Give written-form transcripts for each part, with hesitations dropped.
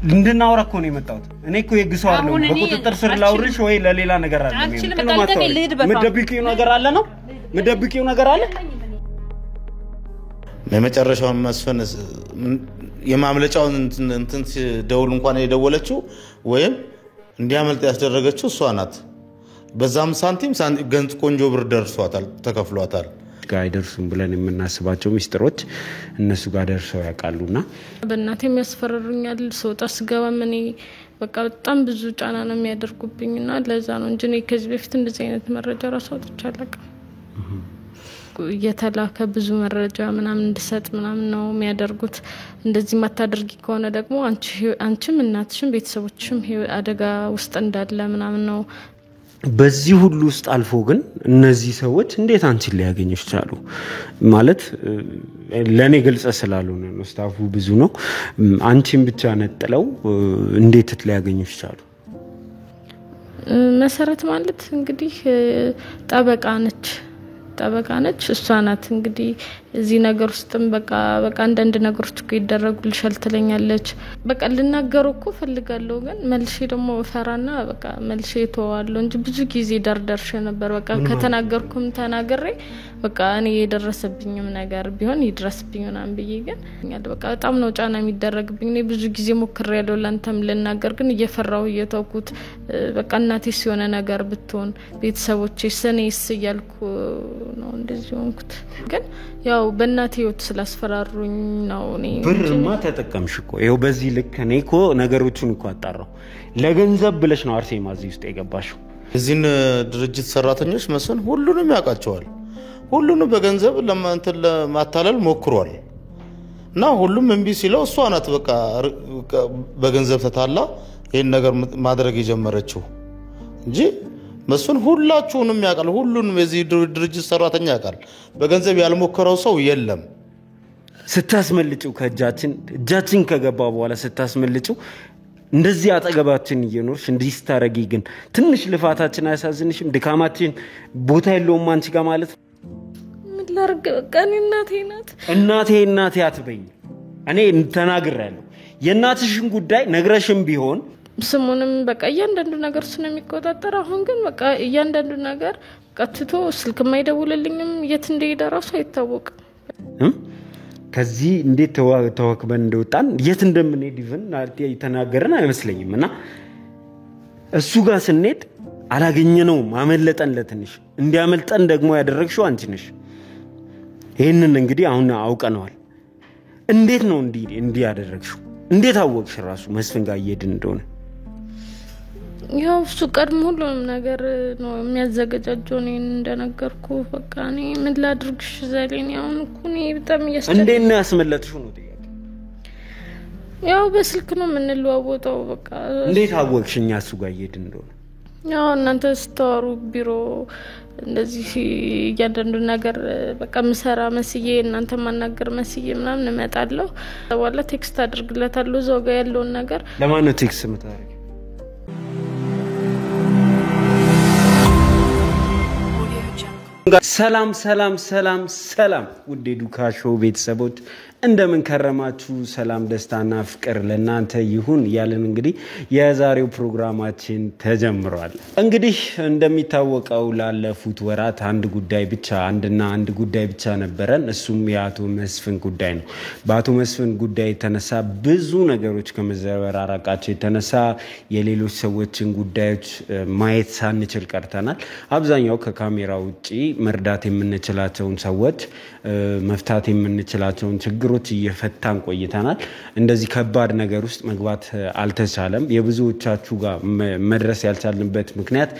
እንድናወራ እኮ ነው የመጣሁት እኔ እኮ የግሰው አይደለም በቁጥጥር ስር ላውርሽ ወይ ለሌላ ነገር አለ ምደብቂው ነገር አለ ነው ምደብቂው ነገር አለ ለመጨረሻውን መስፈን የማምለጫውን እንትን ደውል እንኳን የደወለችው ወይም እንዲያመልጥ ያስደረገችው እሷ ናት በዛም ሳንቲም ገንጥ ቆንጆ ብር ደርሷታል ተከፍሏታል ጋይደርሱም ብለን የምናስባቸው ሚስጥሮች እነሱ ጋር ደርሰው ያቃሉና በእናቴም ያስፈራሩኛል ሶጣ ስገባ ምን በቃ በጣም ብዙ ጫና ነው የሚያደርጉብኝና ለዛ ነው እንጂ እኔ ከዚህ በፊት እንደዚህ አይነት መረጃ ራሱ አጥቻለሁ የተላከ ብዙ መረጃ ምናምን እንድሰጥ ምናምን ነው የሚያደርጉት እንደዚህ ማታደርጊ ከሆነ ደግሞ አንቺም እናትሽም ቤተሰቦችሽም አደጋ ውስጥ እንዳለ ምናምን ነው በዚህ ሁሉ ውስጥ አልፎ ግን እነዚህ ሰዎች እንዴት አንቺን ሊያገኙሽ ቻሉ ማለት ለኔ ግልጽ ስላልሆነ ነው ስታፉ ብዙ ነው አንቺን ብቻ ነጥለው እንዴት ሊያገኙሽ ቻሉ መሰረት ማለት እንግዲህ ጠበቃ ነች እሷ ናት እንግዲህ እዚህ ነገር ውስጥም በቃ አንድ ነገሮች እኮ ይደረጉልሻል ትለኛለች በቃ ልናገር እኮ ፈልጋለሁ ግን መልሼ ደግሞ ፈራና በቃ መልሼ ተዋለሁ እንጂ ብዙ ጊዜ ደርደርሽ ነበር በቃ ከተናገርኩም ተናገሬ በቃ እኔ የደረሰብኝም ነገር ቢሆን ይድረስብኝና አንብዬ ግን በቃ በጣም ነው ጫና የሚደረግብኝ እኔ ብዙ ጊዜ ሞክሬያለሁ ለአንተም ልናገር ግን እየፈራው እየተውኩት በቃ እናቴስ የሆነ ነገር ብትሆን ቤተሰቦቼ ሰኔስ እያልኩ ነው እንደዚህ ሆንኩት ግን ያው በእናቴ ህይወት ስላስፈራሩኝ ነው እኔ ብርማ ተጠቀምሽ እኮ ይሄው በዚህ ልክ እኔ እኮ ነገሮችን እኮ አጣራው ለገንዘብ ብለሽ ነው አርሴማ እዚህ ውስጥ የገባሽው እዚህን ድርጅት ሰራተኞች መስን ሁሉንም ያቃቸዋል ሁሉንም በገንዘብ ለማታለል ሞክሯል እና ሁሉም እንቢ ሲለው እሷ ናት በቃ በገንዘብ ተታላ ይሄን ነገር ማድረግ የጀመረችው እንጂ መስን ሁላችሁንም ያቃል ሁሉንም የዚህ ድርጅት ሰራተኛ ያቃል በገንዘብ ያልሞከረው ሰው የለም ስታስመልጭው ከእጃችን ከገባ በኋላ ስታስመልጭው እንደዚህ አጠገባችን እየኖርሽ እንዲስታረጊ ግን ትንሽ ልፋታችን አያሳዝንሽም ድካማችን ቦታ የለውም አንቺ ጋር ማለት ምን ላርግ ቀን እናቴ አትበኝ እኔ ተናግሬያለሁ የእናትሽን ጉዳይ ነግረሽም ቢሆን ስሙንም በቃ እያንዳንዱ ነገር እሱ ነው የሚቆጣጠር አሁን ግን በቃ እያንዳንዱ ነገር ቀጥቶ ስልክ ማይደውልልኝም የት እንደሄደ ራሱ አይታወቅም ከዚህ እንዴት ተዋክበን እንደወጣን የት እንደምንሄድ ይፈን ተናገረን አይመስለኝምና እሱ ጋር ስንሄድ አላገኘነውም አመለጠን ለትንሽ እንዲያመልጠን ደግሞ ያደረግሽው አንቺ ነሽ ይሄንን እንግዲህ አሁን አውቀናል እንዴት ነው እንዲህ ያደረግሽው እንዴት አወቅሽ ራሱ መስፍን ጋር እየሄድን እንደሆነ ያው እሱ ቀድሞ ሁሉንም ነገር ነው የሚያዘጋጀው እኔ እንደነገርኩ በቃ እኔ ምን ላድርግሽ ዘሌን ያውን ኩኒ በጣም እንዴት ነው ያስመለጥሽው ነው ጥያቄ ያው በስልክ ነው የምንለዋወጠው በቃ እንዴት አወቅሽኛ እሱ ጋር እየሄድን እንደሆነ ያው እናንተ ስታወሩ ቢሮ እንደዚህ ያንዳንዱ ነገር በቃ ምሰራ መስዬ እናንተ ማናገር መስዬ ምናምን እመጣለሁ በኋላ ቴክስት አድርግለታለሁ እዛው ጋር ያለውን ነገር ለማን ነው ቴክስት የምታደርጊው ሰላም ውድ ዱካሾ ቤተሰቦች እንደምን ከረማችሁ ሰላም ደስታና ፍቅር ለናንተ ይሁን ያለን እንግዲህ የዛሬው ፕሮግራማችን ተጀምሯል እንግዲህ እንደሚታወቀው ላለፉት ወራት አንድ ጉዳይ ብቻ ነበረን እሱም የአቶ መስፍን ጉዳይ ነው በአቶ መስፍን ጉዳይ የተነሳ ብዙ ነገሮች ከመዘበራራቃቸው የተነሳ የሌሎች ሰዎችን ጉዳዮች ማየት ሳንችል ቀርተናል አብዛኛው ከካሜራ ውጪ መርዳት የምንችላቸውን ሰዎች መፍታት የምንችላቸውን ችግሮች እየፈታን ቆይተናል እንደዚህ ከባድ ነገር ውስጥ መግባት አልተቻለም የብዙዎቻችሁ ጋር መድረስ ያልቻልንበት ምክንያት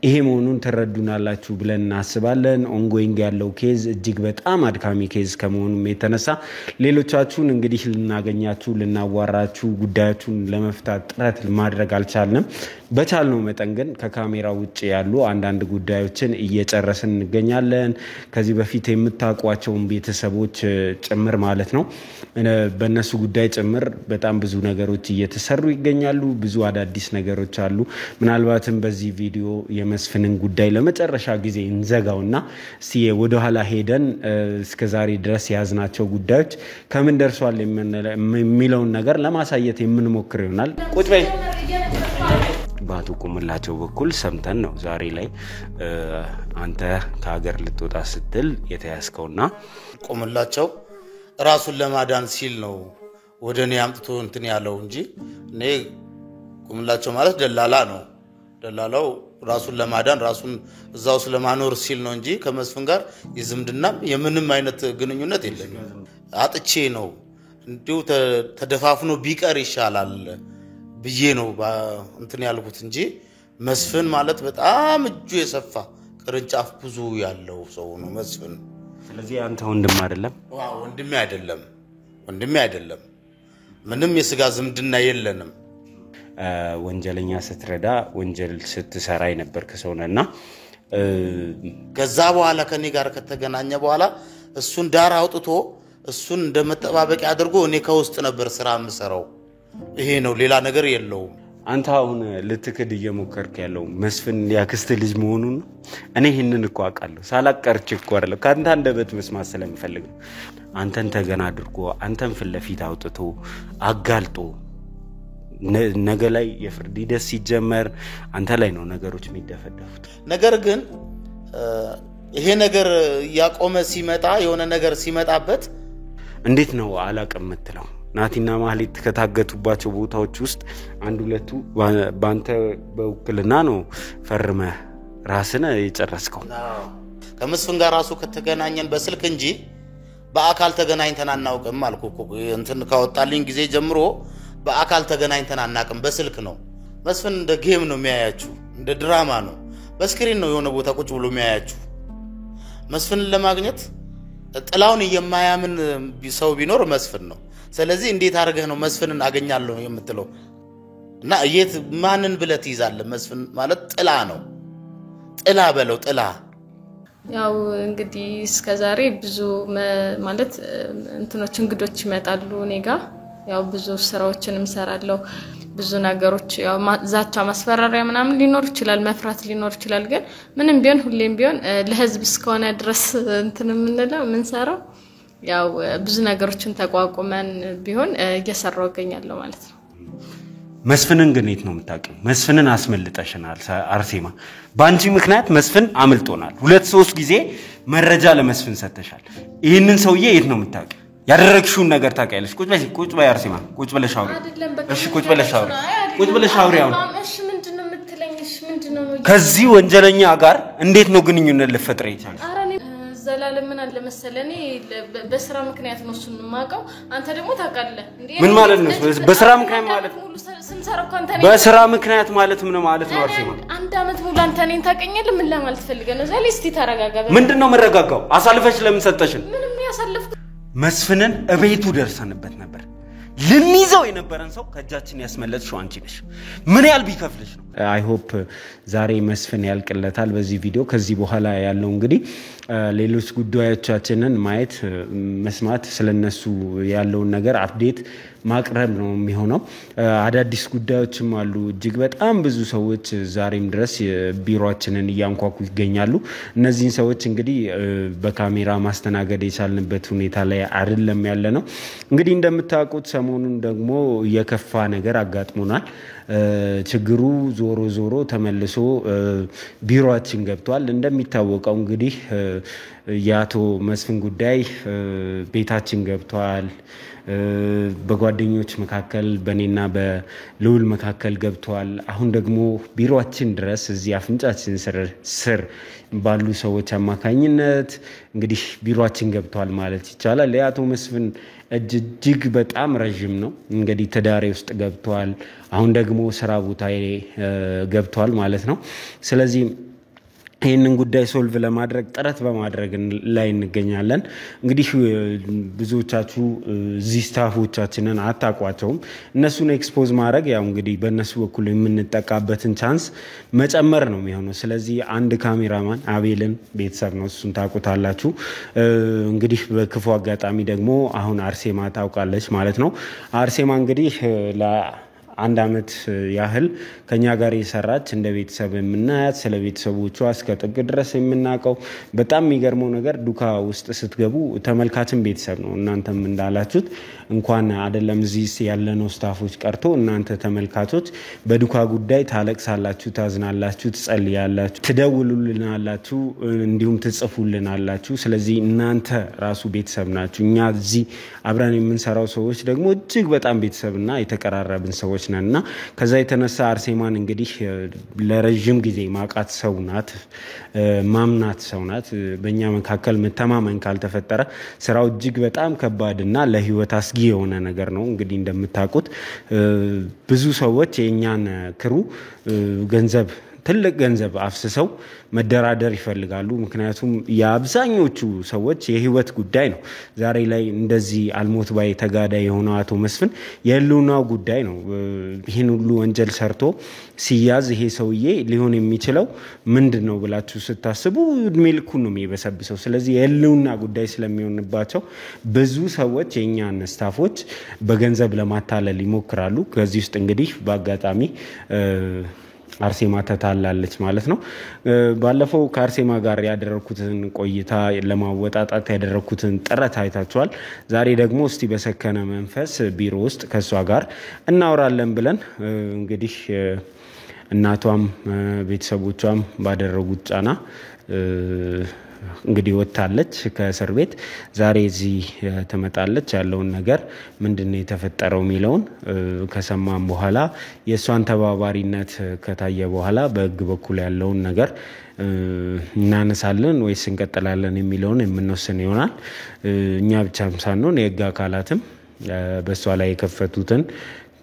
ይሄ መሆኑን ተረዱናላችሁ ብለን እናስባለን ኦንጎይንግ ያለው ኬዝ እጅግ በጣም አድካሚ ኬዝ ከመሆኑም የተነሳ ሌሎቻችሁን እንግዲህ ልናገኛችሁ ልናዋራችሁ ጉዳያችሁን ለመፍታት ጥረት ማድረግ አልቻልንም በቻልነው መጠን ግን ከካሜራ ውጪ ያሉ አንዳንድ ጉዳዮችን እየጨረስን እንገኛለን ከዚህ በፊት የምታውቋቸውን ቤተሰቦች ጭምር ማለት ነው በእነሱ ጉዳይ ጭምር በጣም ብዙ ነገሮች እየተሰሩ ይገኛሉ ብዙ አዳዲስ ነገሮች አሉ ምናልባትም በዚህ ቪዲዮ የመስፍንን ጉዳይ ለመጨረሻ ጊዜ እንዘጋውና እስቲ ወደ ኋላ ሄደን እስከዛሬ ድረስ ያዝናቸው ጉዳዮች ከምን ደርሷል የሚለውን ነገር ለማሳየት የምንሞክር ይሆናል። ቁጭ በይ። ባቱ ቁምላቸው በኩል ሰምተን ነው ዛሬ ላይ አንተ ከሀገር ልትወጣ ስትል የተያዝከውና ቁምላቸው ራሱን ለማዳን ሲል ነው ወደኔ አምጥቶ እንትን ያለው እንጂ እኔ ቁምላቸው ማለት ደላላ ነው። ደላላው ራሱን ለማዳን ራሱን እዛው ስለማኖር ሲል ነው እንጂ ከመስፍን ጋር የዝምድናም የምንም አይነት ግንኙነት የለኝም። አጥቼ ነው እንዲሁ ተደፋፍኖ ቢቀር ይሻላል ብዬ ነው እንትን ያልኩት እንጂ መስፍን ማለት በጣም እጁ የሰፋ ቅርንጫፍ ብዙ ያለው ሰው ነው መስፍን። ስለዚህ አንተ ወንድም አይደለም? ወንድሜ አይደለም። ምንም የስጋ ዝምድና የለንም። ወንጀለኛ ስትረዳ ወንጀል ስትሰራ የነበርክ ሰው ነህና ከዛ በኋላ ከኔ ጋር ከተገናኘ በኋላ እሱን ዳር አውጥቶ እሱን እንደመጠባበቂያ አድርጎ እኔ ከውስጥ ነበር ስራ የምሰራው። ይሄ ነው፣ ሌላ ነገር የለውም። አንተ አሁን ልትክድ እየሞከርክ ያለው መስፍን ያክስት ልጅ መሆኑን ነው። እኔ ይሄንን እኮ አውቃለሁ። ሳላቀርች እኮ አይደለም ካንተ አንደበት መስማት ስለምፈልግ ነው። አንተን ተገና አድርጎ አንተን ፊት ለፊት አውጥቶ አጋልጦ ነገ ላይ የፍርድ ሂደት ሲጀመር አንተ ላይ ነው ነገሮች የሚደፈደፉት። ነገር ግን ይሄ ነገር ያቆመ ሲመጣ የሆነ ነገር ሲመጣበት እንዴት ነው አላቅም የምትለው? ናቲና ማህሌት ከታገቱባቸው ቦታዎች ውስጥ አንድ ሁለቱ ባንተ በውክልና ነው ፈርመህ ራስን የጨረስከው። ከመስፍን ጋር ራሱ ከተገናኘን በስልክ እንጂ በአካል ተገናኝተን አናውቅም አልኩ። እንትን ካወጣልኝ ጊዜ ጀምሮ በአካል ተገናኝተን አናውቅም፣ በስልክ ነው። መስፍን እንደ ጌም ነው የሚያያችሁ፣ እንደ ድራማ ነው። በስክሪን ነው የሆነ ቦታ ቁጭ ብሎ የሚያያችሁ። መስፍንን ለማግኘት ጥላውን የማያምን ሰው ቢኖር መስፍን ነው። ስለዚህ እንዴት አድርገህ ነው መስፍንን አገኛለሁ የምትለው? እና ማንን ብለህ ትይዛለህ? መስፍን ማለት ጥላ ነው። ጥላ በለው ጥላ። ያው እንግዲህ እስከዛሬ ብዙ ማለት እንትኖች እንግዶች ይመጣሉ እኔጋ። ያው ብዙ ስራዎችንም ሰራለሁ። ብዙ ነገሮች ያው ዛቻ ማስፈራሪያ ምናምን ሊኖር ይችላል፣ መፍራት ሊኖር ይችላል። ግን ምንም ቢሆን ሁሌም ቢሆን ለህዝብ እስከሆነ ድረስ እንትን የምንለው የምንሰራው ያው ብዙ ነገሮችን ተቋቁመን ቢሆን እየሰራው እገኛለሁ ማለት ነው። መስፍንን ግን የት ነው የምታውቂው? መስፍንን አስመልጠሽናል አርሴማ። በአንቺ ምክንያት መስፍን አምልጦናል። 2-3 ጊዜ መረጃ ለመስፍን ሰጥተሻል። ይህንን ሰውዬ የት ነው የምታውቂው? ያደረግሽውን ነገር ታውቂያለሽ። ቁጭ በይ አርሴማ፣ ቁጭ ብለሽ አውሪ። እሺ ቁጭ ብለሽ አውሪ። እሺ ምንድነው የምትለኝ? እሺ ምንድነው? ከዚህ ወንጀለኛ ጋር እንዴት ነው ግንኙነት ልፈጥር ይቻላል? ዘላለም ምን አለ መሰለህ፣ እኔ በስራ ምክንያት ነው እሱን የማውቀው። አንተ ደግሞ ታውቃለህ እንዴ? ምን ማለት ነው በስራ ምክንያት ማለት? በስራ ምክንያት ማለት ምን ማለት ነው አርሴማ? አንድ አመት ሙሉ አንተ እኔን ታውቀኛለህ። ምን ለማለት ፈልገህ ነው? ዘላለም እስቲ ተረጋጋ። ምንድነው መረጋጋው? አሳልፈሽ ለምን ሰጠሽን? ምንም ያሳልፍኩ መስፍንን እቤቱ ደርሰንበት ነበር። ልንይዘው የነበረን ሰው ከእጃችን ያስመለጥሽው አንቺ ነሽ። ምን ያህል ቢከፍልሽ ነው? አይ ሆፕ ዛሬ መስፍን ያልቅለታል በዚህ ቪዲዮ። ከዚህ በኋላ ያለው እንግዲህ ሌሎች ጉዳዮቻችንን ማየት መስማት፣ ስለነሱ ያለውን ነገር አፕዴት ማቅረብ ነው የሚሆነው። አዳዲስ ጉዳዮችም አሉ። እጅግ በጣም ብዙ ሰዎች ዛሬም ድረስ ቢሮአችንን እያንኳኩ ይገኛሉ። እነዚህን ሰዎች እንግዲህ በካሜራ ማስተናገድ የቻልንበት ሁኔታ ላይ አይደለም ያለ ነው። እንግዲህ እንደምታውቁት ሰሞኑን ደግሞ የከፋ ነገር አጋጥሞናል። ችግሩ ዞሮ ተመልሶ ቢሮአችን ገብቷል። እንደሚታወቀው እንግዲህ የአቶ መስፍን ጉዳይ ቤታችን ገብቷል። በጓደኞች መካከል በኔና በልዑል መካከል ገብቷል። አሁን ደግሞ ቢሮአችን ድረስ እዚህ አፍንጫችን ስር ባሉ ሰዎች አማካኝነት እንግዲህ ቢሮአችን ገብቷል ማለት ይቻላል። የአቶ መስፍን እጅግ በጣም ረጅም ነው። እንግዲህ ትዳሬ ውስጥ ገብቷል። አሁን ደግሞ ስራ ቦታዬ ገብቷል ማለት ነው። ስለዚህ ይህንን ጉዳይ ሶልቭ ለማድረግ ጥረት በማድረግ ላይ እንገኛለን። እንግዲህ ብዙዎቻችሁ እዚህ ስታፎቻችንን አታውቋቸውም። እነሱን ኤክስፖዝ ማድረግ ያው እንግዲህ በእነሱ በኩል የምንጠቃበትን ቻንስ መጨመር ነው የሚሆነው። ስለዚህ አንድ ካሜራማን አቤልን ቤተሰብ ነው፣ እሱን ታውቁታላችሁ። እንግዲህ በክፉ አጋጣሚ ደግሞ አሁን አርሴማ ታውቃለች ማለት ነው። አርሴማ እንግዲህ አንድ አመት ያህል ከኛ ጋር የሰራች እንደ ቤተሰብ የምናያት ስለ ቤተሰቦቿ እስከ ጥግ ድረስ የምናውቀው በጣም የሚገርመው ነገር ዱካ ውስጥ ስትገቡ ተመልካችን ቤተሰብ ነው። እናንተም እንዳላችሁት እንኳን አይደለም እዚህ ያለነው ስታፎች ቀርቶ እናንተ ተመልካቾች በዱካ ጉዳይ ታለቅሳላችሁ፣ ታዝናላችሁ፣ ትጸልያላችሁ፣ ትደውሉልናላችሁ፣ እንዲሁም ትጽፉልናላችሁ። ስለዚህ እናንተ ራሱ ቤተሰብ ናችሁ። እኛ እዚህ አብረን የምንሰራው ሰዎች ደግሞ እጅግ በጣም ቤተሰብና የተቀራረብን ሰዎች ነንና ከዛ የተነሳ አርሴማን እንግዲህ ለረጅም ጊዜ ማቃት ሰው ናት፣ ማምናት ሰው ናት። በእኛ መካከል መተማመን ካልተፈጠረ ስራው እጅግ በጣም ከባድና ለህይወት አስጊ የሆነ ነገር ነው። እንግዲህ እንደምታውቁት ብዙ ሰዎች የእኛን ክሩ ገንዘብ ትልቅ ገንዘብ አፍስሰው መደራደር ይፈልጋሉ። ምክንያቱም የአብዛኞቹ ሰዎች የህይወት ጉዳይ ነው። ዛሬ ላይ እንደዚህ አልሞት ባይ ተጋዳይ የሆነው አቶ መስፍን የህልውናው ጉዳይ ነው። ይህን ሁሉ ወንጀል ሰርቶ ሲያዝ ይሄ ሰውዬ ሊሆን የሚችለው ምንድን ነው ብላችሁ ስታስቡ እድሜ ልኩን ነው የሚበሰብሰው። ስለዚህ የህልውና ጉዳይ ስለሚሆንባቸው ብዙ ሰዎች የእኛን ስታፎች በገንዘብ ለማታለል ይሞክራሉ። ከዚህ ውስጥ እንግዲህ በአጋጣሚ አርሴማ ተታላለች ማለት ነው። ባለፈው ከአርሴማ ጋር ያደረኩትን ቆይታ ለማወጣጣት ያደረኩትን ጥረት አይታችኋል። ዛሬ ደግሞ እስቲ በሰከነ መንፈስ ቢሮ ውስጥ ከሷ ጋር እናወራለን ብለን እንግዲህ እናቷም ቤተሰቦቿም ባደረጉት ጫና እንግዲህ ወጣለች ከእስር ቤት። ዛሬ እዚህ ተመጣለች። ያለውን ነገር ምንድነው የተፈጠረው የሚለውን ከሰማን በኋላ የሷን ተባባሪነት ከታየ በኋላ በህግ በኩል ያለውን ነገር እናነሳለን ወይስ እንቀጥላለን የሚለውን የምንወስን ይሆናል። እኛ ብቻም ሳንሆን የህግ አካላትም በሷ ላይ የከፈቱትን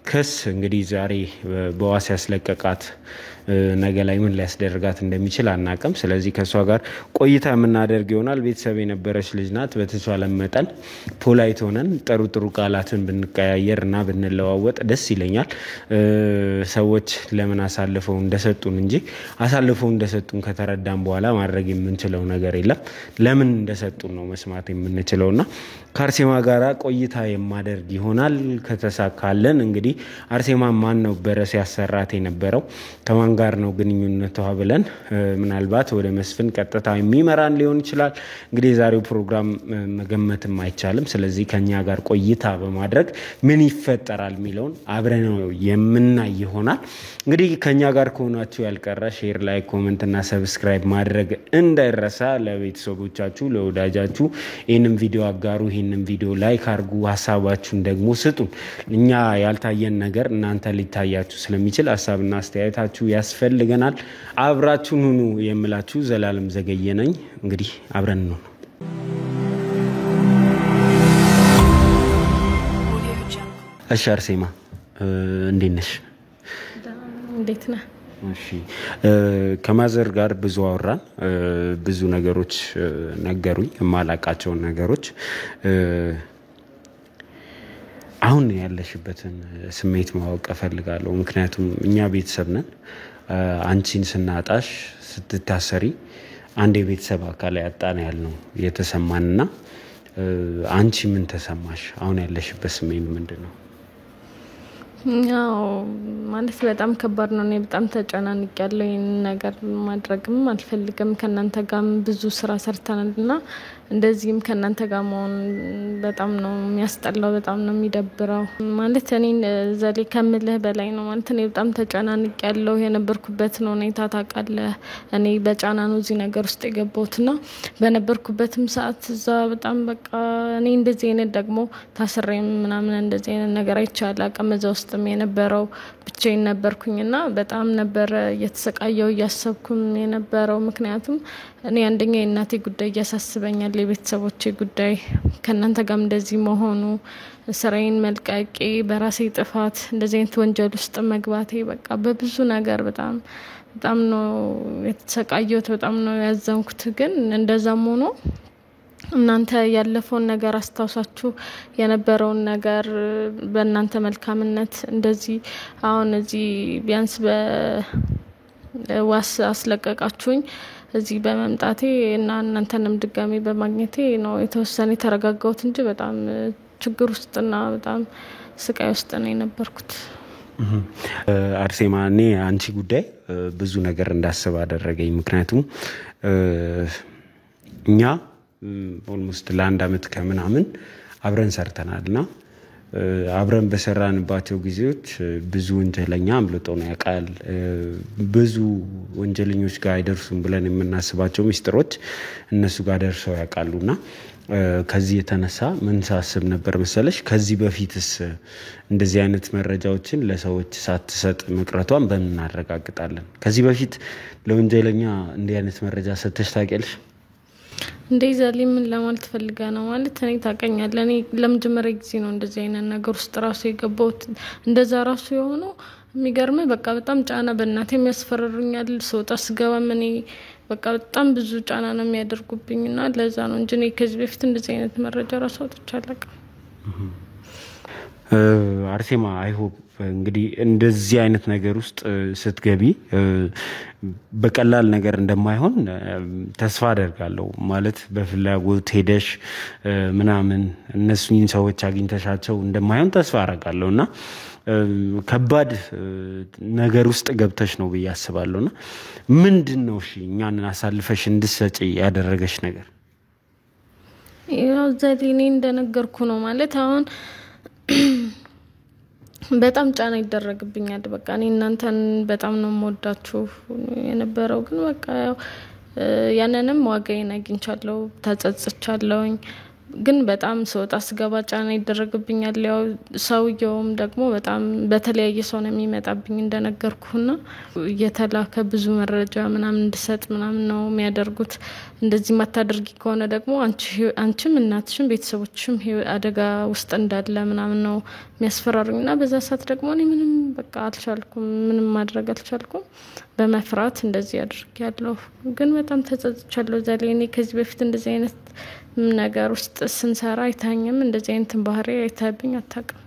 ክስ እንግዲህ ዛሬ በዋስ ያስለቀቃት ነገ ላይ ምን ሊያስደርጋት እንደሚችል አናቅም። ስለዚህ ከሷ ጋር ቆይታ የምናደርግ ይሆናል። ቤተሰብ የነበረች ልጅ ናት። በተቻለ መጠን ፖላይት ሆነን ጥሩ ጥሩ ቃላትን ብንቀያየር እና ብንለዋወጥ ደስ ይለኛል። ሰዎች ለምን አሳልፈው እንደሰጡን እንጂ አሳልፈው እንደሰጡን ከተረዳን በኋላ ማድረግ የምንችለው ነገር የለም። ለምን እንደሰጡን ነው መስማት የምንችለውና ከአርሴማ ጋራ ቆይታ የማደርግ ይሆናል ከተሳካለን። እንግዲህ አርሴማ ማን ነው በረስ ያሰራት የነበረው ከማን ጋር ነው ግንኙነቷ ብለን ምናልባት ወደ መስፍን ቀጥታ የሚመራን ሊሆን ይችላል። እንግዲህ የዛሬው ፕሮግራም መገመትም አይቻልም። ስለዚህ ከኛ ጋር ቆይታ በማድረግ ምን ይፈጠራል የሚለውን አብረን የምናይ ይሆናል። እንግዲህ ከኛ ጋር ከሆናችሁ ያልቀረ ሼር፣ ላይክ፣ ኮሜንት እና ሰብስክራይብ ማድረግ እንዳይረሳ። ለቤተሰቦቻችሁ ለወዳጃችሁ ይህንን ቪዲዮ አጋሩ፣ ይህንን ቪዲዮ ላይክ አድርጉ፣ ሀሳባችሁን ደግሞ ስጡን። እኛ ያልታየን ነገር እናንተ ሊታያችሁ ስለሚችል ሀሳብና አስተያየታችሁ ያስፈልገናል። አብራችሁን ሁኑ የምላችሁ ዘላለም ዘገየ ነኝ። እንግዲህ አብረን ነው። እሺ አርሴማ እንዴት ነሽ? እንዴት ነህ? እሺ ከማዘር ጋር ብዙ አወራን። ብዙ ነገሮች ነገሩኝ፣ የማላቃቸውን ነገሮች። አሁን ያለሽበትን ስሜት ማወቅ እፈልጋለሁ። ምክንያቱም እኛ ቤተሰብ ነን። አንቺን ስናጣሽ ስትታሰሪ አንድ የቤተሰብ አካል ያጣን ያልነው የተሰማንና አንቺ ምን ተሰማሽ? አሁን ያለሽበት ስሜት ምንድነው? ያው ማለት በጣም ከባድ ነው። እኔ በጣም ተጨናንቄያለሁ። ይሄን ነገር ማድረግም አልፈልግም። ከናንተ ጋርም ብዙ ስራ ሰርተናልና እንደዚህም ከናንተ ጋር መሆን በጣም ነው የሚያስጠላው፣ በጣም ነው የሚደብረው። ማለት እኔ ዘሌ ከምልህ በላይ ነው። ማለት እኔ በጣም ተጨናንቄያለሁ። የነበርኩበትን ሁኔታ ታውቃለህ። እኔ በጫና ነው እዚህ ነገር ውስጥ የገባሁትና በነበርኩበትም ሰዓት እዛ በጣም በቃ እኔ እንደዚህ አይነት ደግሞ ታስሬም ምናምን እንደዚህ አይነት ነገር አይቻል አቅም እዛ ውስጥ የነበረው ብቻዬን ነበርኩኝና በጣም ነበር እየተሰቃየው እያሰብኩም የነበረው። ምክንያቱም እኔ አንደኛ የእናቴ ጉዳይ እያሳስበኛል፣ የቤተሰቦቼ ጉዳይ ከእናንተ ጋር እንደዚህ መሆኑ፣ ስራዬን መልቀቄ፣ በራሴ ጥፋት እንደዚህ አይነት ወንጀል ውስጥ መግባቴ በቃ በብዙ ነገር በጣም በጣም ነው የተሰቃየሁት፣ በጣም ነው ያዘንኩት። ግን እንደዛም ሆኖ እናንተ ያለፈውን ነገር አስታውሳችሁ የነበረውን ነገር በእናንተ መልካምነት እንደዚህ አሁን እዚህ ቢያንስ በዋስ አስለቀቃችሁኝ እዚህ በመምጣቴ እና እናንተንም ድጋሚ በማግኘቴ ነው የተወሰነ የተረጋጋሁት እንጂ በጣም ችግር ውስጥና በጣም ስቃይ ውስጥ ነው የነበርኩት። አርሴማ እኔ አንቺ ጉዳይ ብዙ ነገር እንዳስብ አደረገኝ ምክንያቱም እኛ ኦልሞስት ለአንድ አመት ከምናምን አብረን ሰርተናልና አብረን በሰራንባቸው ጊዜዎች ብዙ ወንጀለኛ አምልጦ ነው ያቃል ብዙ ወንጀለኞች ጋር አይደርሱም ብለን የምናስባቸው ሚስጥሮች እነሱ ጋር ደርሰው ያቃሉና ከዚህ የተነሳ ምን ሳስብ ነበር መሰለሽ ከዚህ በፊትስ እንደዚህ አይነት መረጃዎችን ለሰዎች ሳትሰጥ መቅረቷን በምን እናረጋግጣለን ከዚህ በፊት ለወንጀለኛ እንዲህ አይነት መረጃ ሰጥተሽ ታውቂያለሽ እንደዚህ ምን ለማለት ፈልጋ ነው ማለት እኔ ታቀኛለህ እኔ ለመጀመሪያ ጊዜ ነው እንደዚህ አይነት ነገር ውስጥ ራሱ የገባሁት እንደዛ ራሱ የሆነው የሚገርም በቃ በጣም ጫና በእናቴ የሚያስፈራሩኛል ሰውጣ ስገባ እኔ በቃ በጣም ብዙ ጫና ነው የሚያደርጉብኝና ለዛ ነው እንጂ እኔ ከዚህ በፊት እንደዚህ አይነት መረጃ ራሱ አውጥቻለሁ አርሴማ አይ ሆፕ እንግዲህ እንደዚህ አይነት ነገር ውስጥ ስትገቢ በቀላል ነገር እንደማይሆን ተስፋ አደርጋለሁ ማለት በፍላጎት ሄደሽ ምናምን እነሱን ሰዎች አግኝተሻቸው እንደማይሆን ተስፋ አደርጋለሁና ከባድ ነገር ውስጥ ገብተሽ ነው በያስባለሁና ምንድነው እሺ እኛን አሳልፈሽ እንድትሰጪ ያደረገሽ ነገር ያው ዘሊኔ እንደነገርኩ ነው ማለት አሁን በጣም ጫና ይደረግብኛል በቃ እኔ እናንተን በጣም ነው የምወዳችሁ የነበረው ግን በቃ ያንንም ዋጋዬን አግኝቻለሁ ተጸጽቻለሁኝ ግን በጣም ሰውጣ ስገባ ጫና ይደረግብኛል ያው ሰውየውም ደግሞ በጣም በተለያየ ሰው ነው የሚመጣብኝ እንደነገርኩና የተላከ ብዙ መረጃ ምናምን እንድሰጥ ምናምን ነው የሚያደርጉት እንደዚህ ማታደርጊ ከሆነ ደግሞ አንቺም እናትሽም ቤተሰቦችሽም አደጋ ውስጥ እንዳለ ምናምን ነው የሚያስፈራሩኝና በዛ ሰዓት ደግሞ እኔ ምንም በቃ አልቻልኩም ምንም ማድረግ አልቻልኩም በመፍራት እንደዚህ አድርጌያለሁ ግን በጣም ተጸጽቻለሁ ዛሬ እኔ ከዚህ በፊት እንደዚህ አይነት ነገር ውስጥ ስንሰራ አይታኝም እንደዚህ አይነት ባህሪ አይታብኝ አታውቅም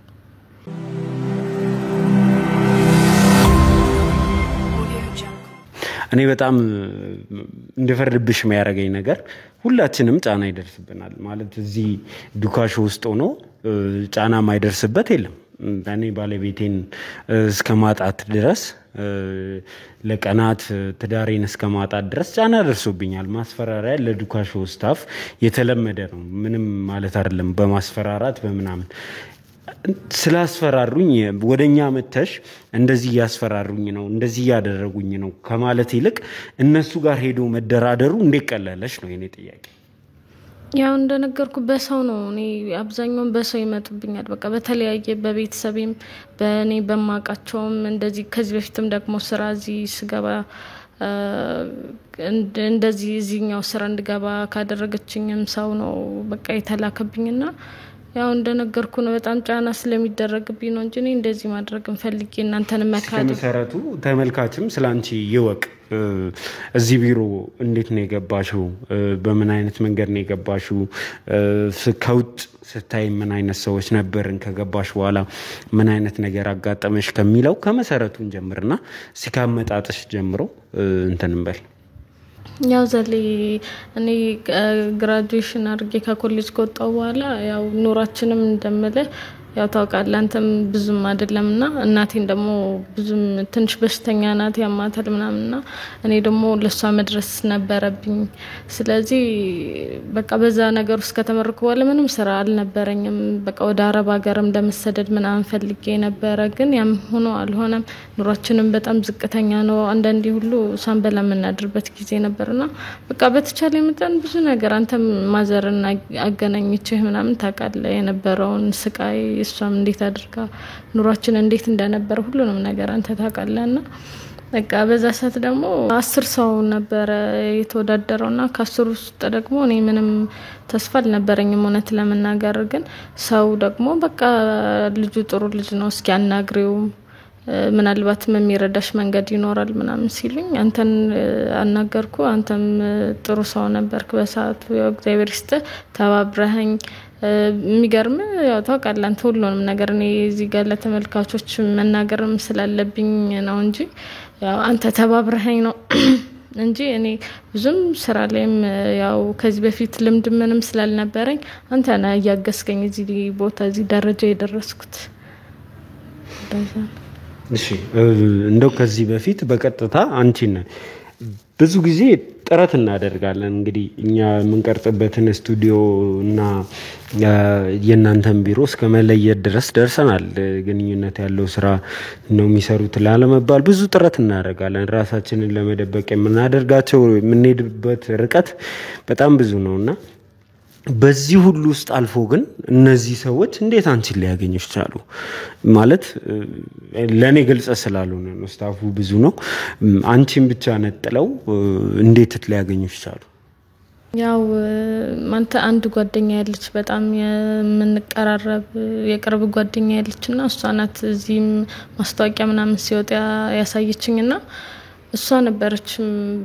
እኔ በጣም እንደፈርድብሽ የሚያረጋኝ ነገር ሁላችንም ጫና ይደርስብናል ማለት እዚህ ዱካሾ ውስጥ ሆኖ ጫና ማይደርስበት የለም እኔ ባለቤቴን እስከማጣት ድረስ ለቀናት ትዳሬን እስከማጣት ድረስ ጫና ደርሶብኛል ማስፈራሪያ ለዱካሾ ስታፍ የተለመደ ነው ምንም ማለት አይደለም በማስፈራራት በመናምን ስላስፈራሩኝ ወደኛ መተሽ እንደዚህ ያስፈራሩኝ ነው እንደዚህ ያደረጉኝ ነው ከማለት ይልቅ እነሱ ጋር ሄዶ መደራደሩ እንደቀለለሽ ነው የኔ ጥያቄ ያው እንደነገርኩ በሰው ነው እኔ አብዛኛውን በሰው ይመጡብኛል በቃ በተለያየ በቤተሰብም በእኔ በማቃቸውም እንደዚህ ከዚህ በፊትም ደግሞ ስራ እዚህ ስገባ እንደዚህ እዚህኛው ስራ እንድገባ ካደረገችኝም ሰው ነው በቃ የተላከብኝና ያው እንደነገርኩ ነው በጣም ጫና ስለሚደረግብኝ ነው እንጂ እኔ እንደዚህ ማድረግ እንፈልጊ እናንተን መካድ መሰረቱ ተመልካችም ስላንቺ ይወቅ እዚህ ቢሮ እንዴት ነው የገባሽው በምን አይነት መንገድ ነው የገባሽው ከውጭ ስታይ ምን አይነት ሰዎች ነበርን ከገባሽ በኋላ ምን አይነት ነገር አጋጠመሽ ከሚለው ከመሰረቱን ጀምርና ሲካመጣጥሽ ጀምሮ እንትን እንበል ያው ዘሌ እኔ ግራጁዌሽን አድርጌ ከኮሌጅ ከወጣሁ በኋላ ያው ኑራችንም እንደምለ ያው ታውቃለህ አንተም ብዙም አይደለምና እናቴን ደግሞ ብዙም ትንሽ በሽተኛ ናት ያማታል ምናምንና እኔ ደግሞ ለሷ መድረስ ነበረብኝ ስለዚህ በቃ በዛ ነገር ውስጥ ከተመረኩ በኋላ ምንም ስራ አልነበረኝም በቃ ወደ አረብ ሀገርም ለመሰደድ ምናምን ፈልጌ ነበር ግን ያም ሆኖ አልሆነም ኑራችንም በጣም ዝቅተኛ ነው አንዳንዴ ሁሉ ሳንበላ የምናድርበት ጊዜ ነበርና በቃ በተቻለ መጠን ብዙ ነገር አንተም ማዘርና አገናኝቼህ ምናምን ታውቃለህ የነበረውን ስቃይ እሷም እንዴት አድርጋ ኑራችን እንዴት እንደነበር ሁሉንም ነገር አንተ ታውቃለህና በቃ በዛ ሰዓት ደግሞ 10 ሰው ነበር የተወዳደረውና ከ10 ውስጥ ደግሞ እኔ ምንም ተስፋ አልነበረኝም እውነት ለመናገር ግን ሰው ደግሞ በቃ ልጁ ጥሩ ልጅ ነው እስኪ አናግሪው ምናልባት የሚረዳሽ መንገድ ይኖራል ምናምን ሲሉኝ አንተን አናገርኩ አንተም ጥሩ ሰው ነበርክ በሰዓቱ ያው እግዚአብሔር ይስጥ ተባብረኸኝ የሚገርም ያው ታውቃለህ አንተ ሁሉንም ነገር እኔ እዚህ ጋር ለተመልካቾች መናገርም ስላለብኝ ነው እንጂ ያው አንተ ተባብረኸኝ ነው እንጂ እኔ ብዙም ስራ ላይም ያው ከዚህ በፊት ልምድ ምንም ስላልነበረኝ አንተ ነህ ያገስከኝ እዚህ ቦታ እዚህ ደረጃ የደረስኩት እሺ እንደው ከዚህ በፊት በቀጥታ አንቺን ብዙ ጊዜ ጥረት እናደርጋለን እንግዲህ እኛ የምንቀርጽበትን ስቱዲዮ እና የእናንተን ቢሮ እስከ መለየት ድረስ ደርሰናል። ግንኙነት ያለው ስራ ነው የሚሰሩት ላለመባል ብዙ ጥረት እናደርጋለን። ራሳችንን ለመደበቅ የምናደርጋቸው የምንሄድበት ርቀት በጣም ብዙ ነውና በዚህ ሁሉ ውስጥ አልፎ ግን እነዚህ ሰዎች እንዴት አንቺን ሊያገኙሽ ቻሉ? ማለት ለኔ ግልጽ ስላልሆነ ነው። ስታፉ ብዙ ነው። አንቺን ብቻ ነጥለው እንዴት ሊያገኙሽ ቻሉ? ያው አንተ አንድ ጓደኛ ያለች በጣም የምንቀራረብ የቅርብ ጓደኛ ያለችና እሷ ናት እዚህም ማስታወቂያ ምናምን ሲወጣ ያሳየችኝና እሷ ነበረች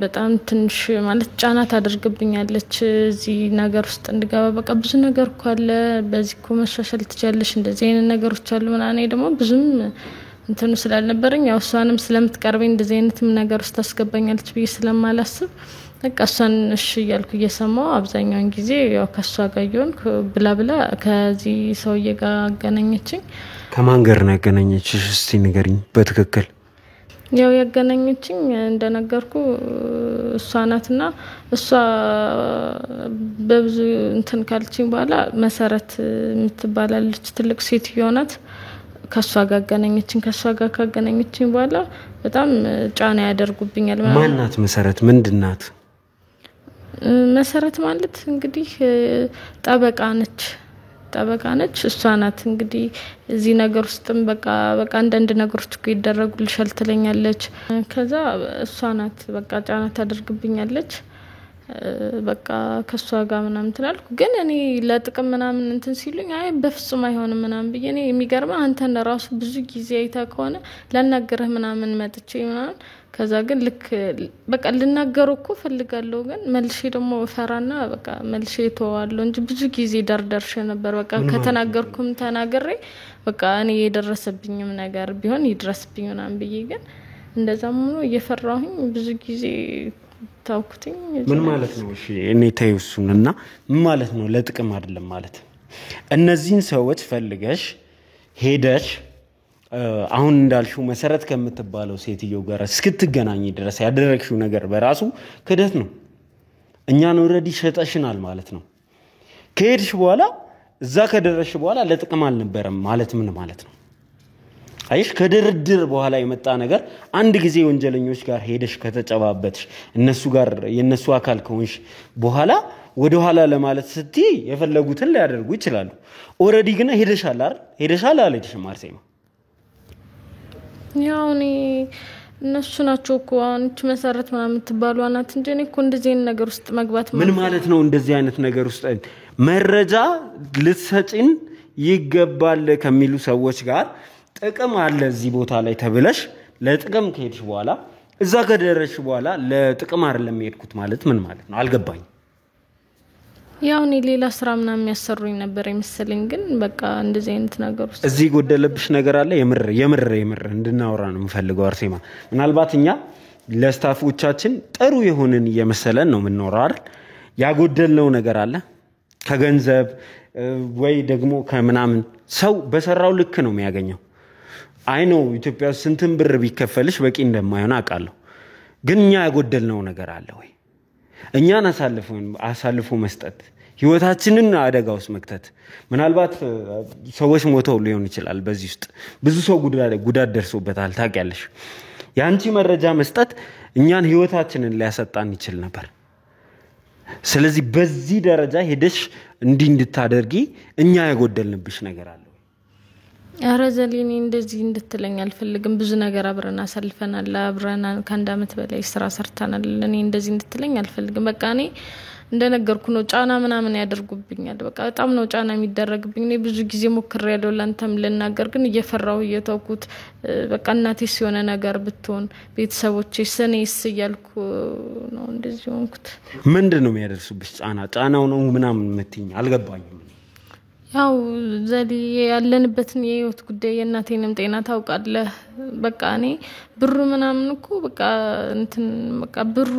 በጣም ትንሽ ማለት ጫና ታደርግብኛለች እዚህ ነገር ውስጥ እንድገባ። በቃ ብዙ ነገር እኮ አለ በዚህ እኮ መሻሻል ትችያለሽ እንደዚህ አይነት ነገሮች አሉ ምናምን። እኔ ደግሞ ብዙም እንትኑ ስላልነበረኝ ያው እሷንም ስለምትቀርበኝ እንደዚህ አይነትም ነገር ውስጥ ታስገባኛለች ብዬ ስለማላስብ በቃ እሷን እሺ እያልኩ እየሰማሁ አብዛኛውን ጊዜ ያው ከእሷ ጋር እየሆንኩ ብላ ከዚህ ሰውዬ ጋር አገናኘችኝ። ከማን ጋር ነው ያገናኘችሽ? እስቲ ንገሪኝ በትክክል። ያው ያገናኘችኝ እንደነገርኩ እሷ ናትና እሷ በብዙ እንትን ካልችኝ በኋላ መሰረት የምትባላለች ትልቅ ሴትዮ ናት። ከሷ ጋር አገናኘችኝ። ከሷ ጋር ካገናኘችኝ በኋላ በጣም ጫና ያደርጉብኛል። ማን ናት መሰረት? ምንድናት መሰረት ማለት እንግዲህ ጠበቃ ነች። እሷ ናት እንግዲህ እዚህ ነገር ውስጥም በቃ አንዳንድ ነገሮች እኮ ይደረጉልሻል ትለኛለች። ከዛ እሷ ናት በቃ ጫና ታደርግብኛለች። በቃ ከሷ ጋር ምናምን ትላልኩ ግን እኔ ለጥቅም ምናምን እንትን ሲሉኝ አይ በፍጹም አይሆንም ምናምን ብዬ እኔ የሚገርመው አንተን ራሱ ብዙ ጊዜ አይታ ከሆነ ላናገርህ ምናምን መጥቼ ምናምን ከዛ ግን ልክ በቃ ልናገረው እኮ ፈልጋለሁ ግን መልሼ ደግሞ ፈራና በቃ መልሼ ተዋለሁ እንጂ ብዙ ጊዜ ደርደርሽ ነበር። በቃ ከተናገርኩም ተናግሬ በቃ እኔ የደረሰብኝም ነገር ቢሆን ይድረስብኝ ምናምን ብዬ ግን እንደዛም ሆኖ እየፈራሁኝ ብዙ ጊዜ ታውኩትኝ። ምን ማለት ነው? እሺ እኔ ታዩሱንና ምን ማለት ነው? ለጥቅም አይደለም ማለት እነዚህን ሰዎች ፈልገሽ ሄደሽ አሁን እንዳልሽው መሰረት ከምትባለው ሴትዮ ጋር እስክትገናኝ ድረስ ያደረግሽው ነገር በራሱ ክደት ነው። እኛን ኦሬዲ ሸጠሽናል ማለት ነው። ከሄድሽ በኋላ እዛ ከደረስሽ በኋላ ለጥቅም አልነበረም ማለት ምን ማለት ነው? አይሽ ከድርድር በኋላ የመጣ ነገር አንድ ጊዜ ወንጀለኞች ጋር ሄደሽ ከተጨባበትሽ እነሱ ጋር የነሱ አካል ከሆንሽ በኋላ ወደ ኋላ ለማለት ስትይ የፈለጉትን ሊያደርጉ ይችላሉ። ኦሬዲ ግን ሄደሻል አይደል? ሄደሻል አለሽም አርሴማ። ያው እነሱ ናቸው እኮ አንቺ መሰረት ምናምን ትባሉ አናት እንጂ እኔ እኮ እንደዚህ አይነት ነገር ውስጥ መግባት ምን ማለት ነው? እንደዚህ አይነት ነገር ውስጥ መረጃ ልትሰጪን ይገባል ከሚሉ ሰዎች ጋር ጥቅም አለ እዚህ ቦታ ላይ ተብለሽ ለጥቅም ከሄድሽ በኋላ እዛ ከደረስሽ በኋላ ለጥቅም አይደለም የሄድኩት ማለት ምን ማለት ነው? አልገባኝም። ያው ሌላ ስራ ምናምን የሚያሰሩኝ ነበር የመሰለኝ ግን በቃ እንደዚህ አይነት ነገር ውስጥ እዚህ ጎደለብሽ ነገር አለ። የምር እንድናወራ ነው የምፈልገው አርሴማ። ምናልባት እኛ ለስታፎቻችን ጥሩ የሆነን እየመሰለን ነው የምንኖረው አይደል? ያጎደልነው ነገር አለ ከገንዘብ ወይ ደግሞ ከምናምን። ሰው በሰራው ልክ ነው የሚያገኘው። አይ ነው ኢትዮጵያ ውስጥ ስንትን ብር ቢከፈልሽ በቂ እንደማይሆን አውቃለሁ። ግን እኛ ያጎደልነው ነገር አለ ወይ? እኛን አሳልፎ መስጠት፣ ህይወታችንን አደጋ ውስጥ መክተት። ምናልባት ሰዎች ሞተው ሊሆን ይችላል። በዚህ ውስጥ ብዙ ሰው ጉዳት ደርሶበታል ታውቂያለሽ። ያንቺ መረጃ መስጠት እኛን ህይወታችንን ሊያሰጣን ይችል ነበር። ስለዚህ በዚህ ደረጃ ሄደሽ እንድታደርጊ እኛ ያጎደልንብሽ ነገር አለ። አረዘሊኒ እንደዚህ እንድትለኝ አልፈልግም። ብዙ ነገር አብረን አሳልፈናል። አብረን ከአንድ አመት በላይ ስራ ሰርተናል። እኔ እንደዚህ እንድትለኝ አልፈልግም። በቃ እኔ እንደነገርኩ ነው ጫና ምናምን ያደርጉብኛል። በቃ በጣም ነው ጫና የሚደረግብኝ። እኔ ብዙ ጊዜ ሞክሬያለሁ ላንተም ልናገር ግን እየፈራሁ እየተውኩት በቃ እናቴስ የሆነ ነገር ብትሆን ቤተሰቦቼ ሰኔስ እያልኩ ነው እንደዚህ ሆንኩት። ምንድነው የሚያደርሱብሽ ጫና? ጫናው ነው ምናምን የምትይኝ አልገባኝም። ያው ዘሊ ያለንበትን የህይወት ጉዳይ የእናቴንም ጤና ታውቃለህ። በቃ እኔ ብሩ ምናምን እኮ በቃ እንትን በቃ ብሩ